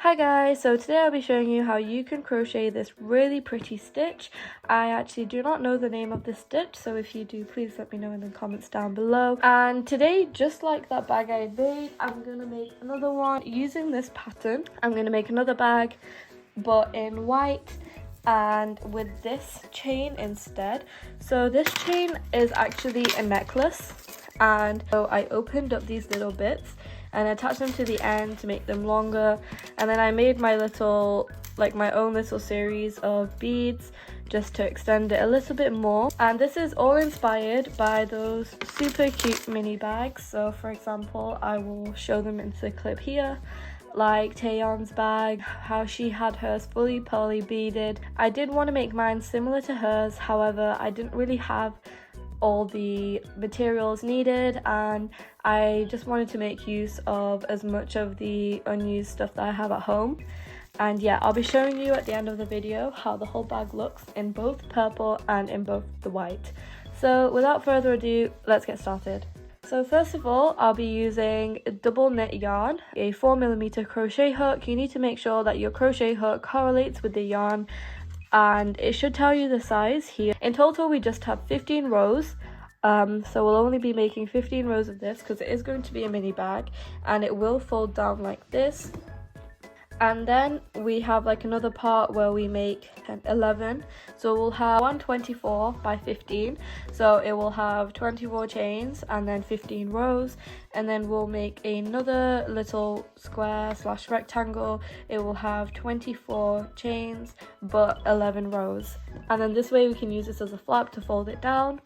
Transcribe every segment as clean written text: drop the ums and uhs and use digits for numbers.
Hi guys, so today I'll be showing you how you can crochet this really pretty stitch. I actually do not know the name of this stitch, so if you do, please let me know in the comments down below. And today, just like that bag I made, I'm going to make another one using this pattern. I'm going to make another bag, but in white and with this chain instead. So this chain is actually a necklace, and so I opened up these little bits and attach them to the end to make them longer, and then I made my little, my own little series of beads just to extend it a little bit more. And this is all inspired by those super cute mini bags. So for example, I will show them into the clip here, like Taeyeon's bag, how she had hers fully pearly beaded. I did want to make mine similar to hers, however I didn't really have all the materials needed, and I just wanted to make use of as much of the unused stuff that I have at home. And yeah, I'll be showing you at the end of the video how the whole bag looks in both purple and in both the white. So without further ado, let's get started. So first of all, I'll be using double knit yarn, a 4mm crochet hook. You need to make sure that your crochet hook correlates with the yarn, and it should tell you the size here. In total, we just have 15 rows, so we'll only be making 15 rows of this because it is going to be a mini bag, and it will fold down like this. And then we have another part where we make 11, so we'll have 124 by 15, so it will have 24 chains and then 15 rows. And then we'll make another little square / rectangle. It will have 24 chains but 11 rows, and then this way we can use this as a flap to fold it down.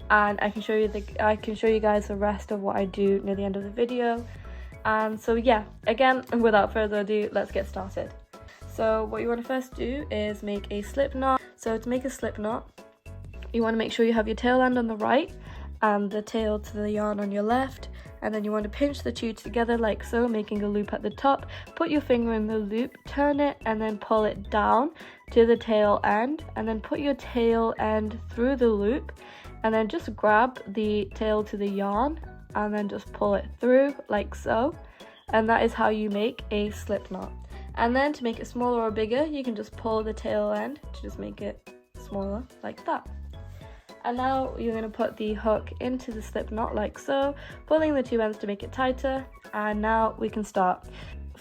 And I can show you guys the rest of what I do near the end of the video. And so yeah, again, without further ado, let's get started. So what you want to first do is make a slip knot. So to make a slip knot, you want to make sure you have your tail end on the right and the tail to the yarn on your left, and then you want to pinch the two together like so, making a loop at the top. Put your finger in the loop, turn it, and then pull it down to the tail end, and then put your tail end through the loop, and then just grab the tail to the yarn and then just pull it through like so. And that is how you make a slip knot. And then to make it smaller or bigger, you can just pull the tail end to just make it smaller like that. And now you're going to put the hook into the slip knot like so, pulling the two ends to make it tighter. And now we can start.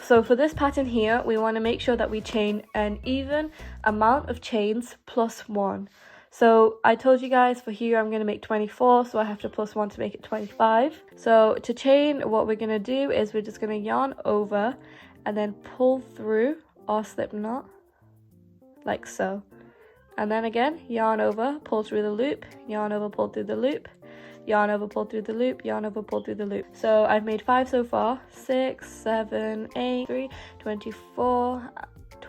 So for this pattern here, we want to make sure that we chain an even amount of chains plus 1. So I told you guys for here I'm going to make 24, so I have to plus 1 to make it 25. So to chain, what we're going to do is we're just going to yarn over and then pull through our slip knot like so. And then again, yarn over, pull through the loop, yarn over, pull through the loop, yarn over, pull through the loop, yarn over, pull through the loop. So I've made 5 so far, 6, 7, 8, 3, 24,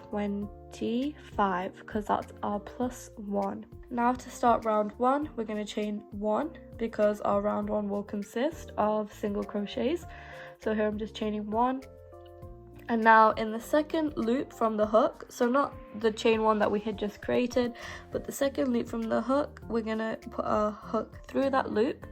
25, because that's our plus 1. Now to start round 1, we're going to chain 1 because our round 1 will consist of single crochets. So here I'm just chaining 1. And now in the second loop from the hook, so not the chain 1 that we had just created, but the second loop from the hook, we're going to put our hook through that loop,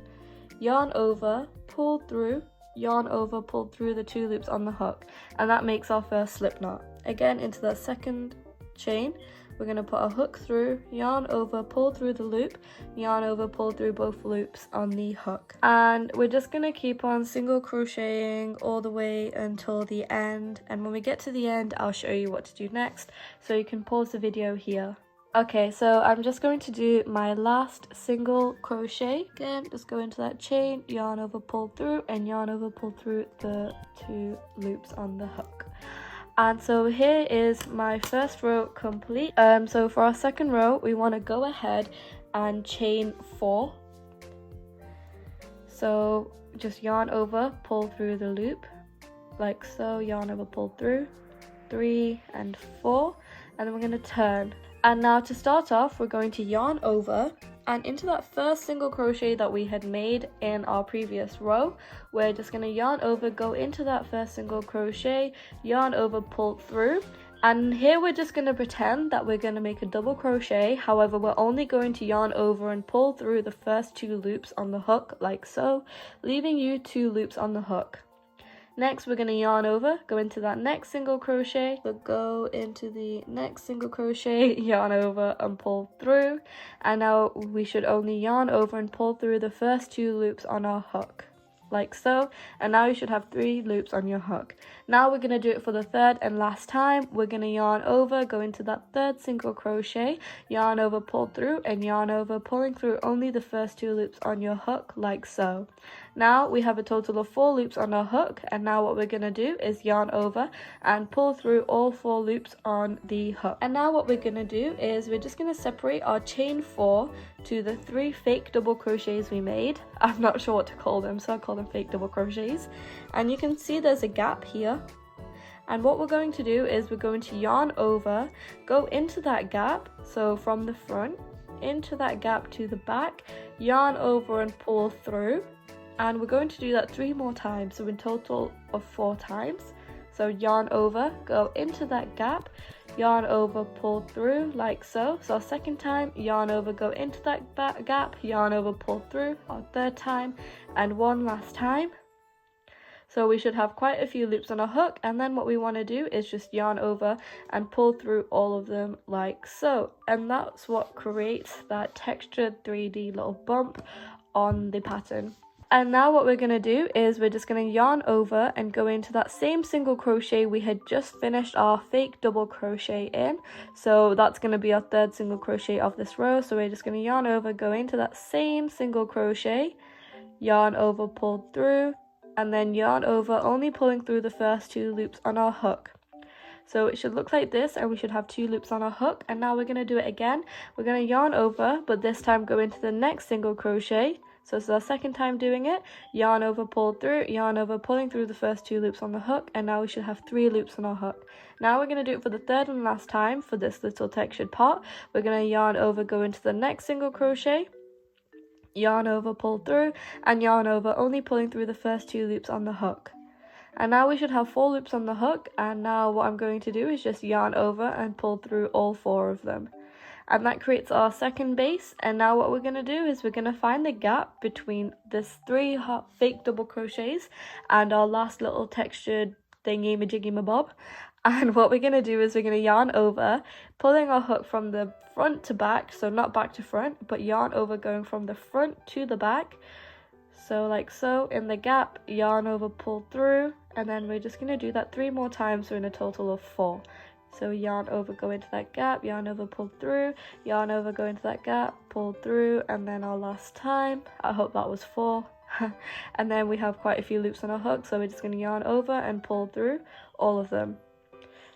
yarn over, pull through, yarn over, pull through the 2 loops on the hook, and that makes our first slip knot. Again, into that second chain, we're going to put a hook through, yarn over, pull through the loop, yarn over, pull through both loops on the hook. And we're just going to keep on single crocheting all the way until the end. And when we get to the end, I'll show you what to do next. So you can pause the video here. Okay, so I'm just going to do my last single crochet. Again, just go into that chain, yarn over, pull through, and yarn over, pull through the 2 loops on the hook. And so here is my first row complete. So for our second row, we want to go ahead and chain 4. So just yarn over, pull through the loop like so, yarn over, pull through, 3 and 4, and then we're going to turn. And now to start off, we're going to yarn over and into that first single crochet that we had made in our previous row, we're just going to yarn over, go into that first single crochet, yarn over, pull through, and here we're just going to pretend that we're going to make a double crochet. However, we're only going to yarn over and pull through the first 2 loops on the hook like so, leaving you 2 loops on the hook. Next, we're going to yarn over, go into that next single crochet, but go into the next single crochet, yarn over and pull through. And now we should only yarn over and pull through the first 2 loops on our hook, like so. And now you should have 3 loops on your hook. Now we're going to do it for the third and last time. We're going to yarn over, go into that third single crochet, yarn over, pull through, and yarn over, pulling through only the first 2 loops on your hook, like so. Now we have a total of 4 loops on our hook, and now what we're going to do is yarn over and pull through all 4 loops on the hook. And now what we're going to do is we're just going to separate our chain 4 to the 3 fake double crochets we made. I'm not sure what to call them, so I call them fake double crochets. And you can see there's a gap here. And what we're going to do is we're going to yarn over, go into that gap, so from the front into that gap to the back, yarn over and pull through. And we're going to do that 3 more times, so in total of 4 times. So yarn over, go into that gap, yarn over, pull through, like so. So our second time, yarn over, go into that gap, yarn over, pull through, our third time, and one last time. So we should have quite a few loops on our hook, and then what we want to do is just yarn over and pull through all of them like so. And that's what creates that textured 3D little bump on the pattern. And now what we're going to do is we're just going to yarn over and go into that same single crochet we had just finished our fake double crochet in. So that's going to be our third single crochet of this row. So we're just going to yarn over, go into that same single crochet, yarn over, pull through, and then yarn over, only pulling through the first 2 loops on our hook. So it should look like this, and we should have 2 loops on our hook. And now we're going to do it again. We're going to yarn over, but this time go into the next single crochet. So this is our second time doing it. Yarn over, pull through, yarn over, pulling through the first 2 loops on the hook, and now we should have 3 loops on our hook. Now we're going to do it for the third and last time for this little textured part. We're going to yarn over, go into the next single crochet, yarn over, pull through, and yarn over, only pulling through the first 2 loops on the hook. And now we should have 4 loops on the hook, and now what I'm going to do is just yarn over and pull through all 4 of them. And that creates our second base. And now what we're going to do is we're going to find the gap between this 3 fake double crochets and our last little textured thingy majiggy mabob. And what we're going to do is we're going to yarn over, pulling our hook from the front to back, so not back to front, but yarn over, going from the front to the back, so like so. In the gap, yarn over, pull through, and then we're just going to do that 3 more times, so in a total of 4. So yarn over, go into that gap, yarn over, pull through, yarn over, go into that gap, pull through, and then our last time. I hope that was 4. And then we have quite a few loops on our hook, so we're just going to yarn over and pull through all of them.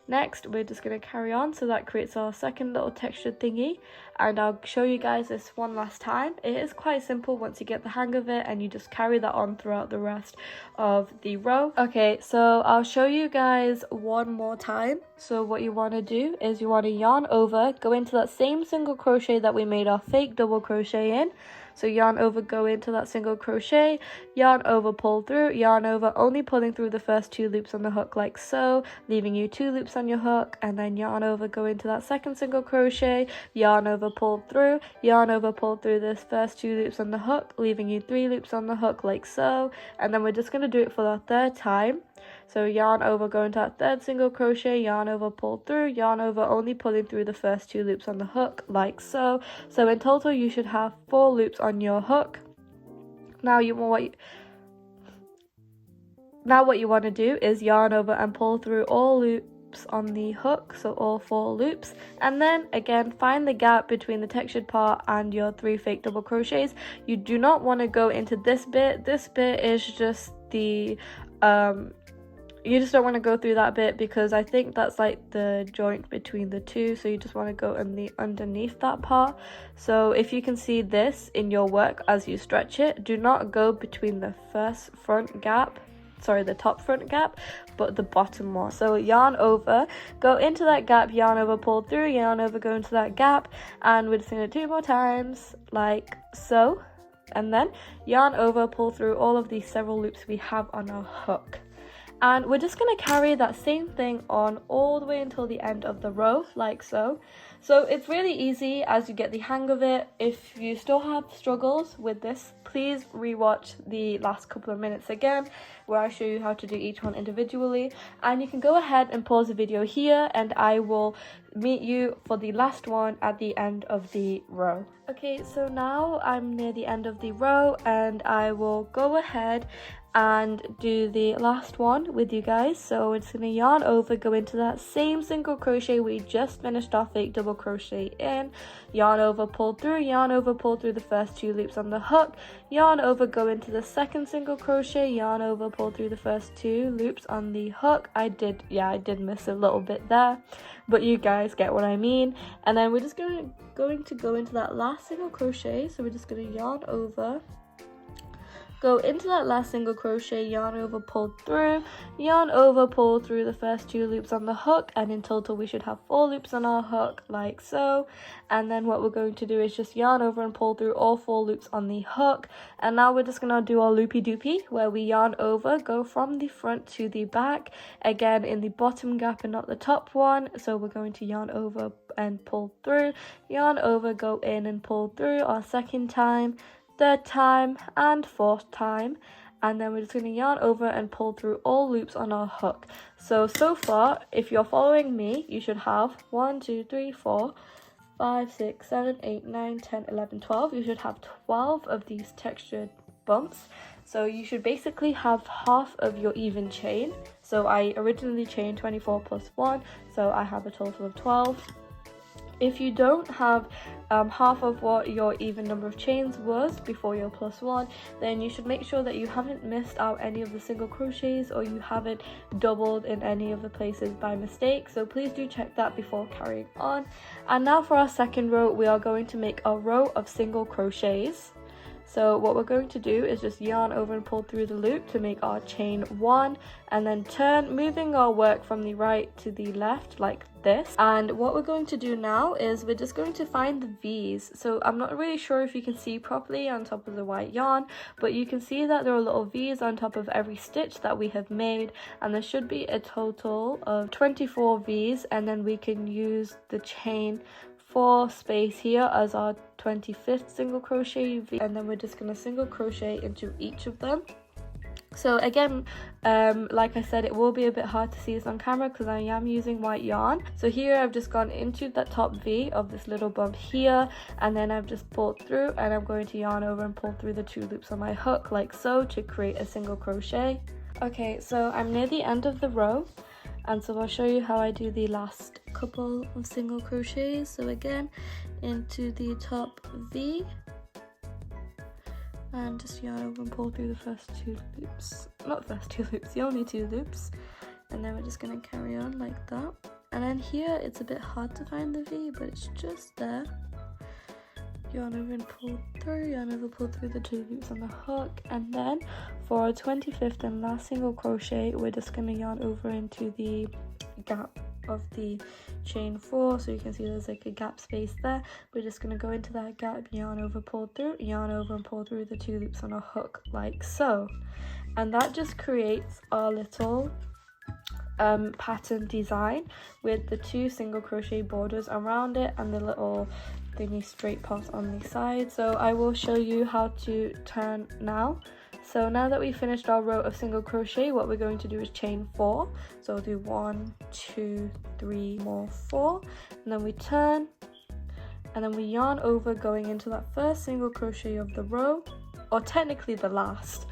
Next, we're just going to carry on, so that creates our second little textured thingy, and I'll show you guys this one last time. It is quite simple once you get the hang of it, and you just carry that on throughout the rest of the row. Okay, so I'll show you guys one more time. So what you want to do is you want to yarn over, go into that same single crochet that we made our fake double crochet in. So yarn over, go into that single crochet, yarn over, pull through, yarn over, only pulling through the first 2 loops on the hook like so, leaving you 2 loops on your hook, and then yarn over, go into that second single crochet, yarn over, pull through, yarn over, pull through this first 2 loops on the hook, leaving you 3 loops on the hook like so. And then we're just going to do it for the third time. So yarn over, go into that third single crochet, yarn over, pull through, yarn over, only pulling through the first 2 loops on the hook like so. So in total you should have 4 loops on your hook. Now what you want to do is yarn over and pull through all loops on the hook, so all 4 loops, and then again find the gap between the textured part and your 3 fake double crochets. You do not want to go into this bit. This bit is just the you just don't want to go through that bit, because I think that's like the joint between the 2, so you just want to go underneath that part. So if you can see this in your work as you stretch it, do not go between the the top front gap, but the bottom one. So yarn over, go into that gap, yarn over, pull through, yarn over, go into that gap, and we're just going to do 2 more times like so, and then yarn over, pull through all of these several loops we have on our hook. And we're just going to carry that same thing on all the way until the end of the row, like so. So it's really easy as you get the hang of it. If you still have struggles with this, please rewatch the last couple of minutes again, where I show you how to do each one individually. And you can go ahead and pause the video here, and I will meet you for the last one at the end of the row. Okay, so now I'm near the end of the row, and I will go ahead and do the last one with you guys. So it's gonna yarn over, go into that same single crochet we just finished our fake double crochet in, yarn over, pull through, yarn over, pull through the first 2 loops on the hook, yarn over, go into the second single crochet, yarn over, pull through the first 2 loops on the hook. I did miss a little bit there, but you guys get what I mean. And then we're just going to go into that last single crochet. So we're just going to yarn over, go into that last single crochet, yarn over, pull through, yarn over, pull through the first 2 loops on the hook, and in total we should have 4 loops on our hook, like so. And then what we're going to do is just yarn over and pull through all 4 loops on the hook. And now we're just going to do our loopy doopy, where we yarn over, go from the front to the back, again in the bottom gap and not the top one. So we're going to yarn over and pull through, yarn over, go in and pull through our second time, third time and fourth time, and then we're just going to yarn over and pull through all loops on our hook. So far, if you're following me, you should have 1 2 3 4 5 6 7 8 9 10 11 12. You should have 12 of these textured bumps. So you should basically have half of your even chain. So I originally chained 24 plus 1, so I have a total of 12. If you don't have half of what your even number of chains was before your plus 1, then you should make sure that you haven't missed out any of the single crochets, or you haven't doubled in any of the places by mistake. So please do check that before carrying on. And now for our second row, we are going to make a row of single crochets. So what we're going to do is just yarn over and pull through the loop to make our chain 1, and then turn, moving our work from the right to the left like this. And what we're going to do now is we're just going to find the V's. So I'm not really sure if you can see properly on top of the white yarn, but you can see that there are little V's on top of every stitch that we have made, and there should be a total of 24 V's, and then we can use the chain 4 space here as our 25th single crochet V, and then we're just going to single crochet into each of them. So again, like I said, it will be a bit hard to see this on camera because I am using white yarn. So here I've just gone into that top V of this little bump here, and then I've just pulled through, and I'm going to yarn over and pull through the 2 loops on my hook like so to create a single crochet. Okay, so I'm near the end of the row, and so I'll show you how I do the last couple of single crochets. So again, into the top V, and just yarn over and pull through the first 2 loops, not first 2 loops, the only 2 loops, and then we're just going to carry on like that. And then here it's a bit hard to find the V, but it's just there. Yarn over and pull through, yarn over, pull through the 2 loops on the hook, and then for our 25th and last single crochet, we're just going to yarn over into the gap of the chain 4. So you can see there's like a gap space there. We're just going to go into that gap, yarn over, pull through, yarn over and pull through the 2 loops on our hook like so. And that just creates our little pattern design with the 2 single crochet borders around it and the little thingy straight pops on the side. So I will show you how to turn now. So now that we've finished our row of single crochet, what we're going to do is chain 4. So we'll do 1 2 3 more 4, and then we turn, and then we yarn over going into that first single crochet of the row, or technically the last.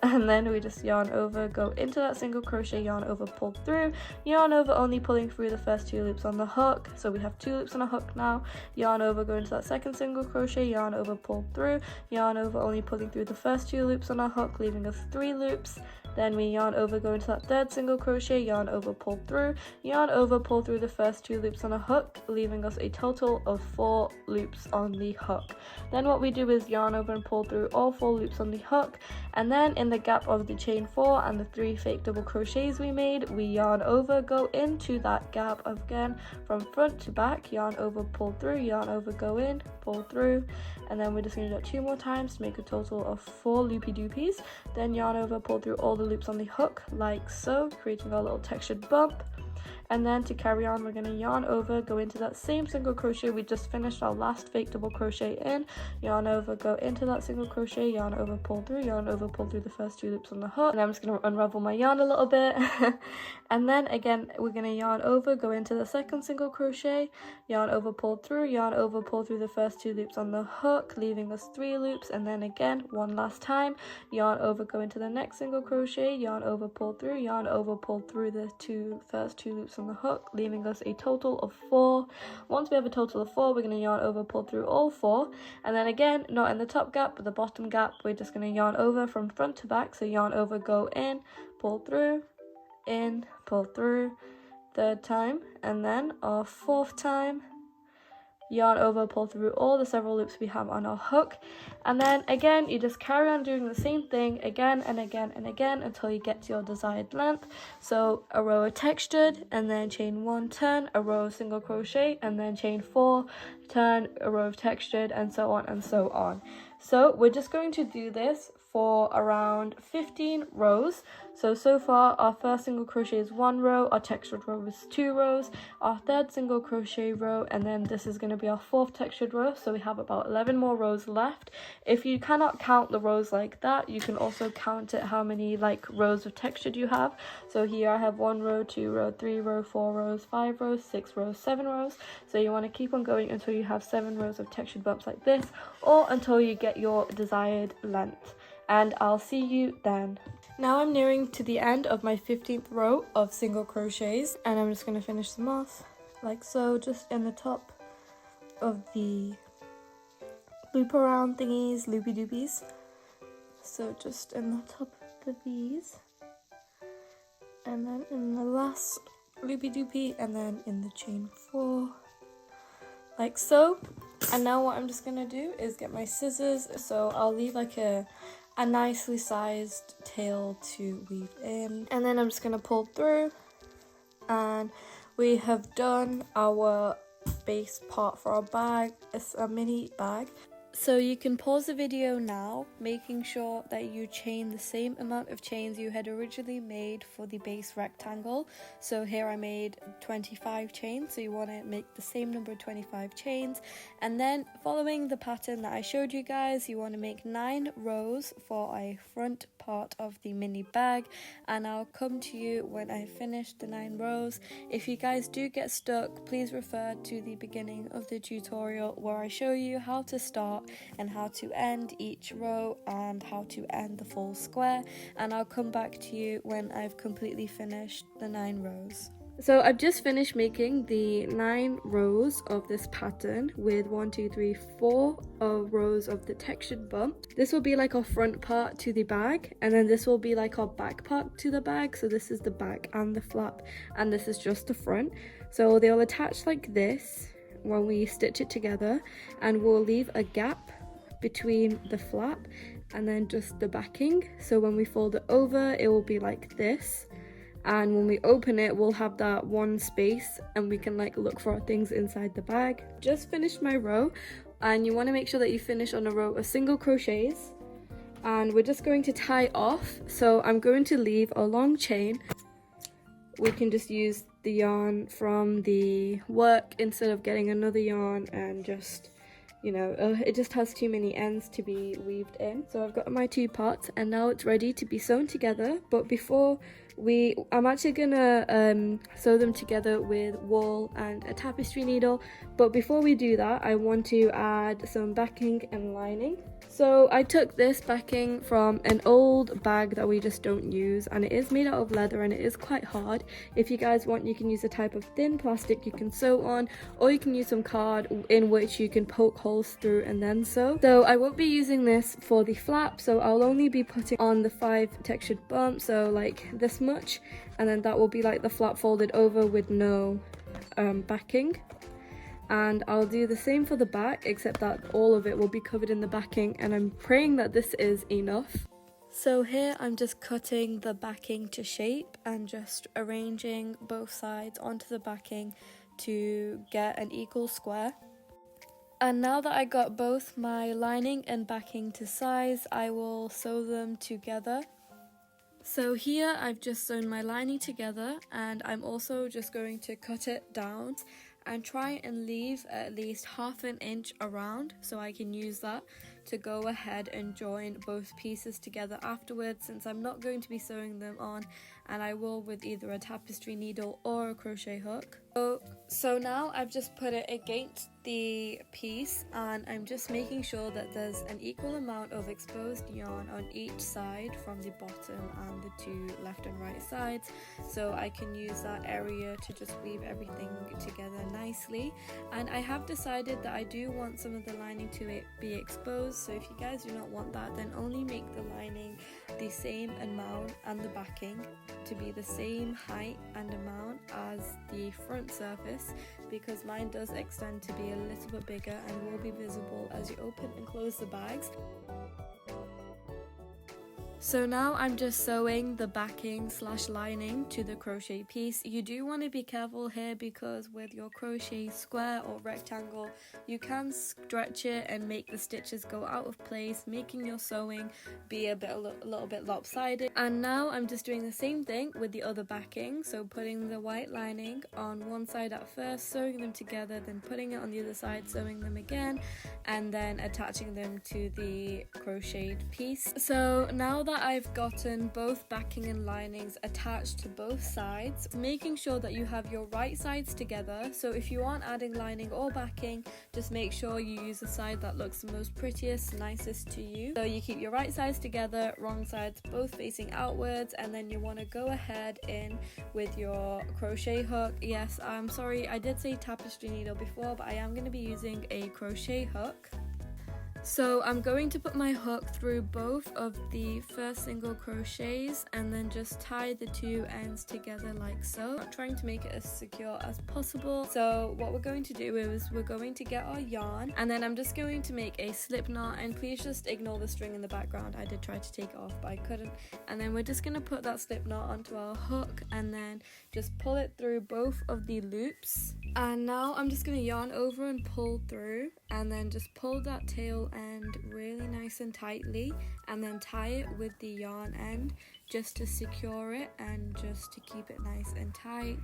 And then we just yarn over, go into that single crochet, yarn over, pull through, yarn over, only pulling through the first 2 loops on the hook. So we have 2 loops on a hook now. Yarn over, go into that second single crochet, yarn over, pull through, yarn over, only pulling through the first 2 loops on our hook, leaving us 3 loops. Then we yarn over, go into that third single crochet, yarn over, pull through, yarn over, pull through the first 2 loops on a hook, leaving us a total of 4 loops on the hook. Then what we do is yarn over and pull through all 4 loops on the hook, and then in the gap of the chain 4 and the 3 fake double crochets we made, we yarn over, go into that gap again from front to back, yarn over, pull through, yarn over, go in, pull through, and then we're just going to do that 2 more times to make a total of 4 loopy doopies. Then yarn over, pull through all the loops on the hook like so, creating our little textured bump. And then to carry on, we're going to yarn over, go into that same single crochet we just finished our last fake double crochet in, yarn over, go into that single crochet, yarn over, pull through, yarn over, pull through the first 2 loops on the hook. And I'm just going to unravel my yarn a little bit. And then again, we're going to yarn over, go into the second single crochet, yarn over, pull through, yarn over, pull through the first 2 loops on the hook, leaving us 3 loops. And then again, one last time, yarn over, go into the next single crochet, yarn over, pull through, yarn over, pull through the first 2 loops on the hook, leaving us a total of 4. Once we have a total of 4, we're going to yarn over, pull through all 4, and then again, not in the top gap but the bottom gap, we're just going to yarn over from front to back. So yarn over, go in, pull through, in, pull through, 3rd time, and then our 4th time, yarn over, pull through all the several loops we have on our hook. And then again, you just carry on doing the same thing again and again and again until you get to your desired length. So a row of textured, and then chain 1, turn, a row of single crochet, and then chain 4, turn, a row of textured, and so on and so on. So we're just going to do this for around 15 rows. So far our first single crochet is 1 row, our textured row is 2 rows, our 3rd single crochet row, and then this is going to be our 4th textured row. So we have about 11 more rows left. If you cannot count the rows like that, you can also count it how many like rows of textured you have. So here I have 1 row, 2 row, 3 row, 4 rows, 5 rows, 6 rows, 7 rows. So you want to keep on going until you have 7 rows of textured bumps like this, or until you get your desired length. And I'll see you then. Now I'm nearing to the end of my 15th row of single crochets, and I'm just going to finish them off like so, just in the top of the loop around thingies, loopy doopies. So just in the top of these, and then in the last loopy doopy, and then in the chain 4, like so. And now what I'm just going to do is get my scissors, so I'll leave like a nicely sized tail to weave in, and then I'm just going to pull through, and we have done our base part for our bag. It's a mini bag. So you can pause the video now, making sure that you chain the same amount of chains you had originally made for the base rectangle. So here I made 25 chains, so you want to make the same number of 25 chains. And then following the pattern that I showed you guys, you want to make 9 rows for a front part of the mini bag, and I'll come to you when I finish the 9 rows. If you guys do get stuck, please refer to the beginning of the tutorial where I show you how to start and how to end each row and how to end the full square, and I'll come back to you when I've completely finished the 9 rows. So I've just finished making the 9 rows of this pattern with 1, 2, 3, 4 rows of the textured bump. This will be like our front part to the bag, and then this will be like our back part to the bag. So this is the back and the flap, and this is just the front. So they'll attach like this when we stitch it together, and we'll leave a gap between the flap and then just the backing. So when we fold it over, it will be like this, and when we open it, we'll have that one space, and we can like look for our things inside the bag. Just finished my row, and you want to make sure that you finish on a row of single crochets, and we're just going to tie off. So I'm going to leave a long chain. We can just use the yarn from the work instead of getting another yarn and just, you know, it just has too many ends to be weaved in. So I've got my 2 parts, and now it's ready to be sewn together. But before I'm actually gonna sew them together with wool and a tapestry needle. But before we do that, I want to add some backing and lining. So I took this backing from an old bag that we just don't use, and it is made out of leather and it is quite hard. If you guys want, you can use a type of thin plastic you can sew on, or you can use some card in which you can poke holes through and then sew. So I won't be using this for the flap, so I'll only be putting on the 5 textured bumps, so like this much, and then that will be like the flap folded over with no backing. And I'll do the same for the back, except that all of it will be covered in the backing, and I'm praying that this is enough. So here I'm just cutting the backing to shape and just arranging both sides onto the backing to get an equal square. And now that I got both my lining and backing to size, I will sew them together. So here I've just sewn my lining together, and I'm also just going to cut it down and try and leave at least 1/2 inch around so I can use that to go ahead and join both pieces together afterwards, since I'm not going to be sewing them on, and I will with either a tapestry needle or a crochet hook. So now I've just put it against the piece, and I'm just making sure that there's an equal amount of exposed yarn on each side from the bottom and the two left and right sides, so I can use that area to just weave everything together nicely. And I have decided that I do want some of the lining to be exposed, so if you guys do not want that, then only make the lining the same amount and the backing to be the same height and amount as the front surface, because mine does extend to be a little bit bigger and will be visible as you open and close the bags. So now I'm just sewing the backing / lining to the crochet piece. You do want to be careful here, because with your crochet square or rectangle, you can stretch it and make the stitches go out of place, making your sewing be a little bit lopsided. And now I'm just doing the same thing with the other backing, so putting the white lining on one side at first, sewing them together, then putting it on the other side, sewing them again, and then attaching them to the crocheted piece. So now that I've gotten both backing and linings attached to both sides, making sure that you have your right sides together. So if you aren't adding lining or backing, just make sure you use the side that looks the most prettiest, nicest to you. So you keep your right sides together, wrong sides both facing outwards, and then you want to go ahead in with your crochet hook. Yes, I'm sorry, I did say tapestry needle before, but I am going to be using a crochet hook. So I'm going to put my hook through both of the first single crochets and then just tie the two ends together like so. I'm trying to make it as secure as possible. So what we're going to do is we're going to get our yarn, and then I'm just going to make a slip knot, and please just ignore the string in the background. I did try to take it off but I couldn't. And then we're just going to put that slip knot onto our hook and then just pull it through both of the loops. And now I'm just going to yarn over and pull through, and then just pull that tail end really nice and tightly, and then tie it with the yarn end just to secure it and just to keep it nice and tight.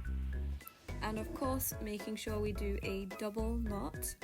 And of course making sure we do a double knot.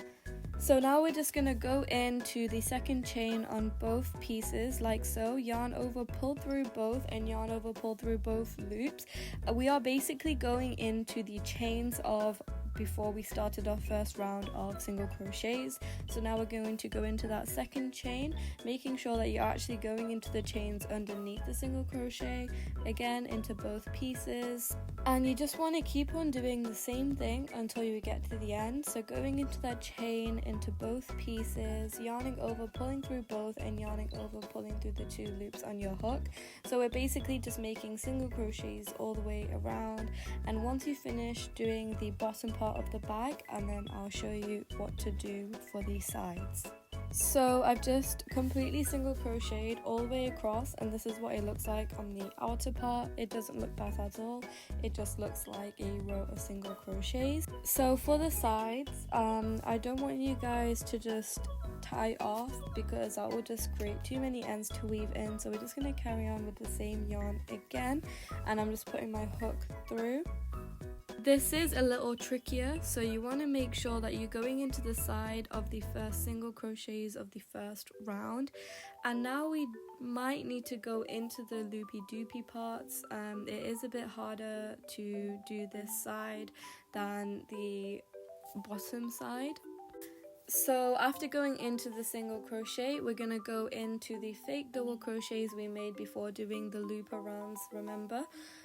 So now we're just going to go into the second chain on both pieces like so, yarn over, pull through both, and yarn over, pull through both loops. We are basically going into the chains of before we started our first round of single crochets. So now we're going to go into that second chain, making sure that you're actually going into the chains underneath the single crochet, again into both pieces. And you just want to keep on doing the same thing until you get to the end. So going into that chain into both pieces, yarning over, pulling through both, and yarning over, pulling through the two loops on your hook. So we're basically just making single crochets all the way around. And once you finish doing the bottom part of the bag, and then I'll show you what to do for the sides. So I've just completely single crocheted all the way across, and this is what it looks like on the outer part. It doesn't look bad at all, it just looks like a row of single crochets. So for the sides, I don't want you guys to just tie off, because that will just create too many ends to weave in. So we're just going to carry on with the same yarn again, and I'm just putting my hook through. This is a little trickier, so you want to make sure that you're going into the side of the first single crochets of the first round. And now we might need to go into the loopy doopy parts. It is a bit harder to do this side than the bottom side. So after going into the single crochet, we're going to go into the fake double crochets we made before doing the loop arounds, remember?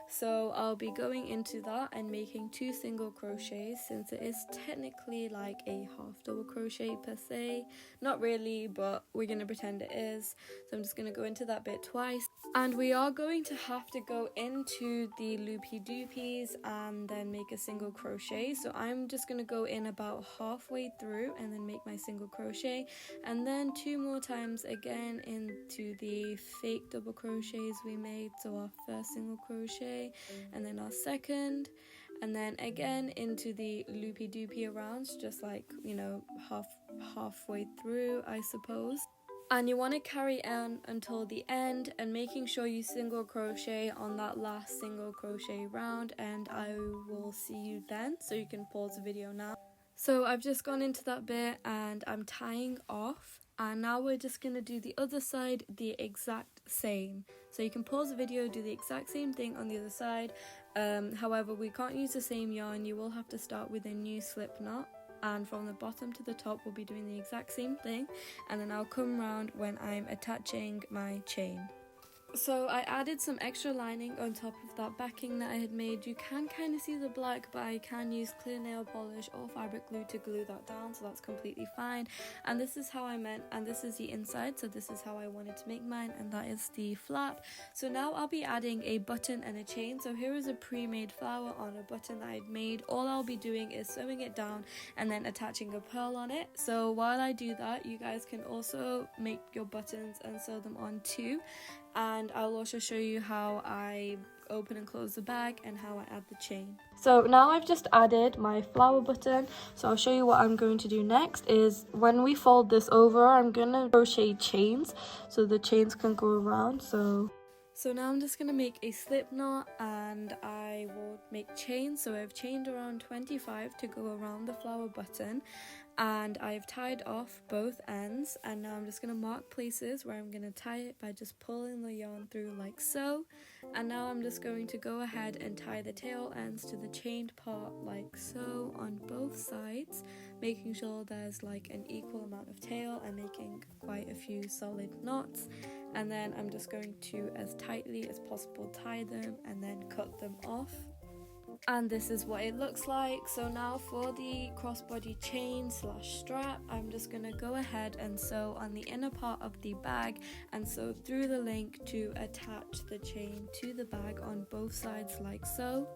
So I'll be going into that and making 2 single crochets, since it is technically like a half double crochet per se. Not really, but we're going to pretend it is. So I'm just going to go into that bit twice. And we are going to have to go into the loopy doopies and then make a single crochet. So I'm just going to go in about halfway through and then make my single crochet, and then 2 more times again into the fake double crochets we made. So our first single crochet, and then our second, and then again into the loopy doopy arounds, just like, you know, halfway through, I suppose. And you want to carry on until the end, and making sure you single crochet on that last single crochet round, and I will see you then, so you can pause the video now. So I've just gone into that bit and I'm tying off, and now we're just going to do the other side the exact same. So you can pause the video, do the exact same thing on the other side. However, we can't use the same yarn. You will have to start with a new slip knot, and from the bottom to the top we'll be doing the exact same thing, and then I'll come round when I'm attaching my chain. So I added some extra lining on top of that backing that I had made. You can kind of see the black, but I can use clear nail polish or fabric glue to glue that down, so that's completely fine. And this is how I meant, and this is the inside, so this is how I wanted to make mine, and that is the flap. So now I'll be adding a button and a chain. So here is a pre-made flower on a button that I'd made. All I'll be doing is sewing it down and then attaching a pearl on it. So while I do that, you guys can also make your buttons and sew them on too. And I'll also show you how I open and close the bag and how I add the chain. So now I've just added my flower button, so I'll show you what I'm going to do next. Is when we fold this over, I'm going to crochet chains so the chains can go around. So now I'm just going to make a slip knot and I will make chains. So I've chained around 25 to go around the flower button, and I've tied off both ends, and now I'm just going to mark places where I'm going to tie it by just pulling the yarn through like so. And now I'm just going to go ahead and tie the tail ends to the chained part like so on both sides, making sure there's like an equal amount of tail and making quite a few solid knots. And then I'm just going to, as tightly as possible, tie them and then cut them off. And this is what it looks like. So now for the crossbody chain / strap, I'm just going to go ahead and sew on the inner part of the bag and sew through the link to attach the chain to the bag on both sides like so.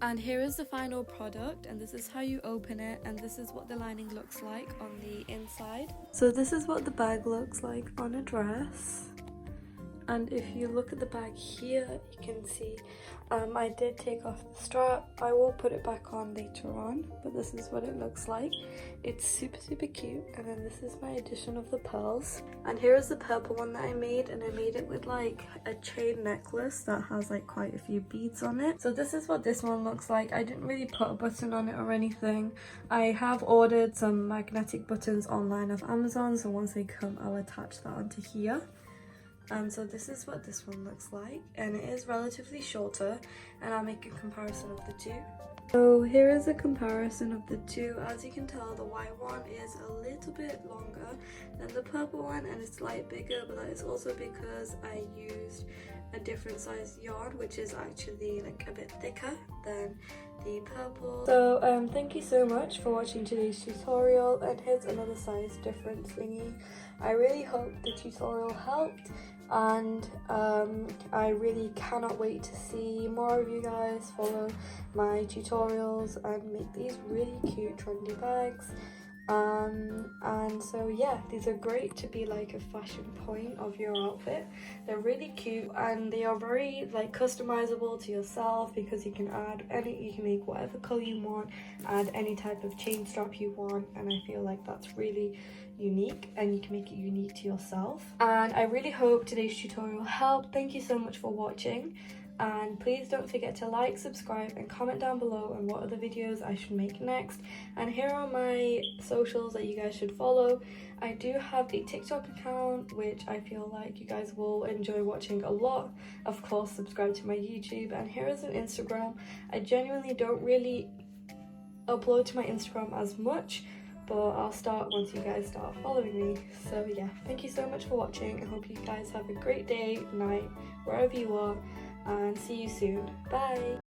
And here is the final product, and this is how you open it, and this is what the lining looks like on the inside. So this is what the bag looks like on a dress. And if you look at the bag here, you can see I did take off the strap. I will put it back on later on, but this is what it looks like. It's super cute. And then this is my addition of the pearls. And here is the purple one that I made, and I made it with like a chain necklace that has like quite a few beads on it. So this is what this one looks like. I didn't really put a button on it or anything. I have ordered some magnetic buttons online off Amazon, so once they come I'll attach that onto here. So this is what this one looks like, and it is relatively shorter, and I'll make a comparison of the two. So here is a comparison of the two. As you can tell, the white one is a little bit longer than the purple one, and it's slightly bigger, but that is also because I used a different size yarn, which is actually like a bit thicker than the purple. So thank you so much for watching today's tutorial, and here's another size difference thingy. I really hope the tutorial helped, and I really cannot wait to see more of you guys follow my tutorials and make these really cute trendy bags. And so yeah, these are great to be like a fashion point of your outfit. They're really cute, and they are very like customizable to yourself, because you can make whatever color you want, add any type of chain strap you want, and I feel like that's really unique, and you can make it unique to yourself. And I really hope today's tutorial helped. Thank you so much for watching, and please don't forget to like, subscribe and comment down below on what other videos I should make next. And here are my socials that you guys should follow. I do have a TikTok account which I feel like you guys will enjoy watching a lot. Of course, subscribe to my YouTube, and here is an Instagram. I genuinely don't really upload to my Instagram as much, but I'll start once you guys start following me. So yeah, thank you so much for watching. I hope you guys have a great day, night, wherever you are, and see you soon. Bye!